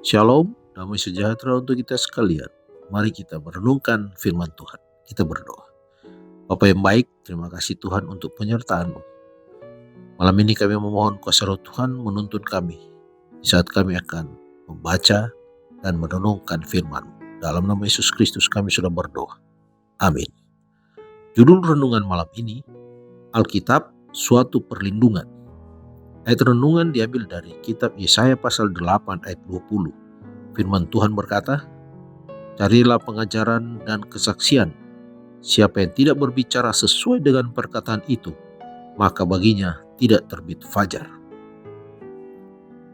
Shalom, damai sejahtera untuk kita sekalian. Mari kita merenungkan firman Tuhan. Kita berdoa. Bapa yang baik, terima kasih Tuhan untuk penyertaan-Mu. Malam ini kami memohon kuasa roh Tuhan menuntun kami di saat kami akan membaca dan merenungkan firman-Mu. Dalam nama Yesus Kristus kami sudah berdoa. Amin. Judul renungan malam ini, Alkitab Suatu Perlindungan. Ayat renungan diambil dari kitab Yesaya pasal 8 ayat 20. Firman Tuhan berkata, "Carilah pengajaran dan kesaksian. Siapa yang tidak berbicara sesuai dengan perkataan itu, maka baginya tidak terbit fajar."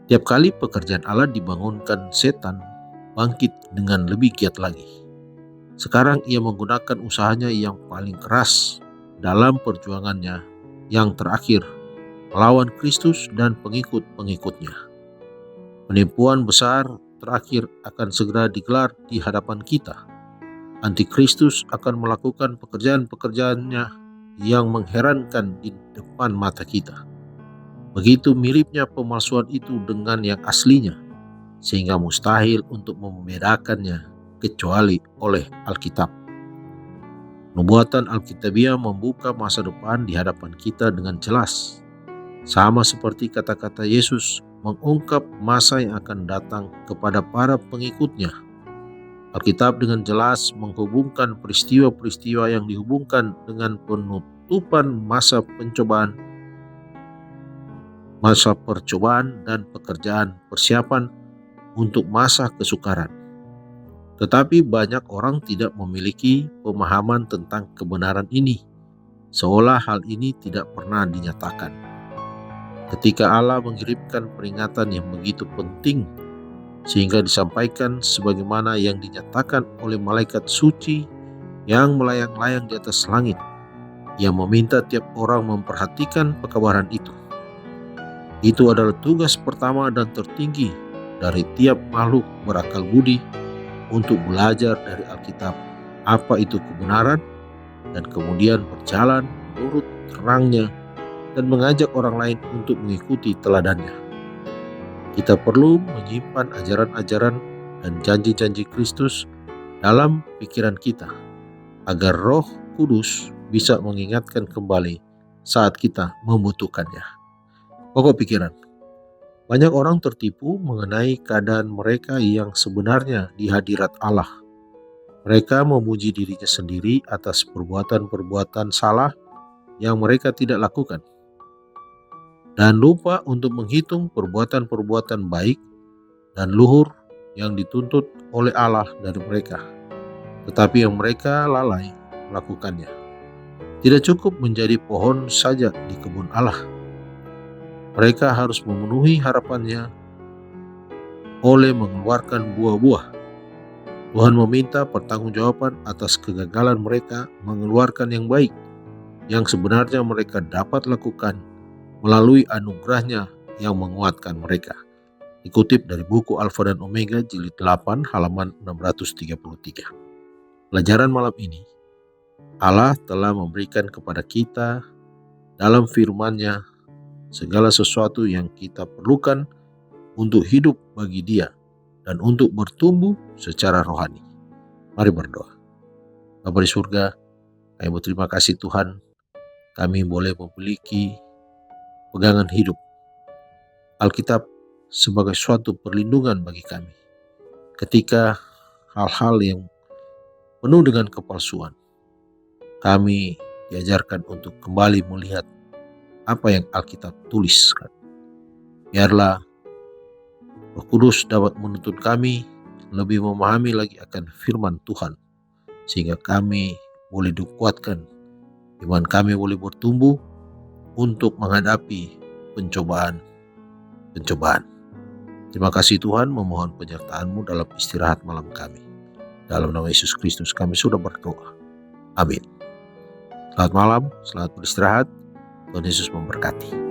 Tiap kali pekerjaan Allah dibangunkan, setan bangkit dengan lebih giat lagi. Sekarang ia menggunakan usahanya yang paling keras dalam perjuangannya yang terakhir melawan Kristus dan pengikut-pengikutnya. Penipuan besar terakhir akan segera digelar di hadapan kita. Antikristus akan melakukan pekerjaan-pekerjaannya yang mengherankan di depan mata kita. Begitu miripnya pemalsuan itu dengan yang aslinya, sehingga mustahil untuk membedakannya kecuali oleh Alkitab. Nubuatan Alkitabiah membuka masa depan di hadapan kita dengan jelas. Sama seperti kata-kata Yesus mengungkap masa yang akan datang kepada para pengikutnya. Alkitab dengan jelas menghubungkan peristiwa-peristiwa yang dihubungkan dengan penutupan masa percobaan dan pekerjaan persiapan untuk masa kesukaran. Tetapi banyak orang tidak memiliki pemahaman tentang kebenaran ini, seolah hal ini tidak pernah dinyatakan. Ketika Allah mengirimkan peringatan yang begitu penting sehingga disampaikan sebagaimana yang dinyatakan oleh malaikat suci yang melayang-layang di atas langit, Ia meminta tiap orang memperhatikan pekabaran itu. Itu adalah tugas pertama dan tertinggi dari tiap makhluk berakal budi untuk belajar dari Alkitab apa itu kebenaran dan kemudian berjalan menurut terangnya dan mengajak orang lain untuk mengikuti teladannya. Kita perlu menyimpan ajaran-ajaran dan janji-janji Kristus dalam pikiran kita, agar Roh Kudus bisa mengingatkan kembali saat kita membutuhkannya. Pokok pikiran, banyak orang tertipu mengenai keadaan mereka yang sebenarnya di hadirat Allah. Mereka memuji dirinya sendiri atas perbuatan-perbuatan salah yang mereka tidak lakukan, dan lupa untuk menghitung perbuatan-perbuatan baik dan luhur yang dituntut oleh Allah dari mereka, tetapi yang mereka lalai melakukannya. Tidak cukup menjadi pohon saja di kebun Allah. Mereka harus memenuhi harapannya oleh mengeluarkan buah-buah. Tuhan meminta pertanggungjawaban atas kegagalan mereka mengeluarkan yang baik, yang sebenarnya mereka dapat lakukan melalui anugerahnya yang menguatkan mereka. Dikutip dari buku Alfa dan Omega jilid 8 halaman 633. Pelajaran malam ini, Allah telah memberikan kepada kita dalam firman-Nya segala sesuatu yang kita perlukan untuk hidup bagi Dia dan untuk bertumbuh secara rohani. Mari berdoa. Bapa di surga, kami berterima kasih Tuhan, kami boleh memiliki pegangan hidup Alkitab sebagai suatu perlindungan bagi kami ketika hal-hal yang penuh dengan kepalsuan. Kami diajarkan untuk kembali melihat apa yang Alkitab tuliskan. Biarlah Roh Kudus dapat menuntun kami lebih memahami lagi akan firman Tuhan, sehingga kami boleh dikuatkan, iman kami boleh bertumbuh untuk menghadapi pencobaan. Terima kasih Tuhan, memohon penyertaan-Mu dalam istirahat malam kami. Dalam nama Yesus Kristus kami sudah berdoa. Amin. Selamat malam, selamat beristirahat. Tuhan Yesus memberkati.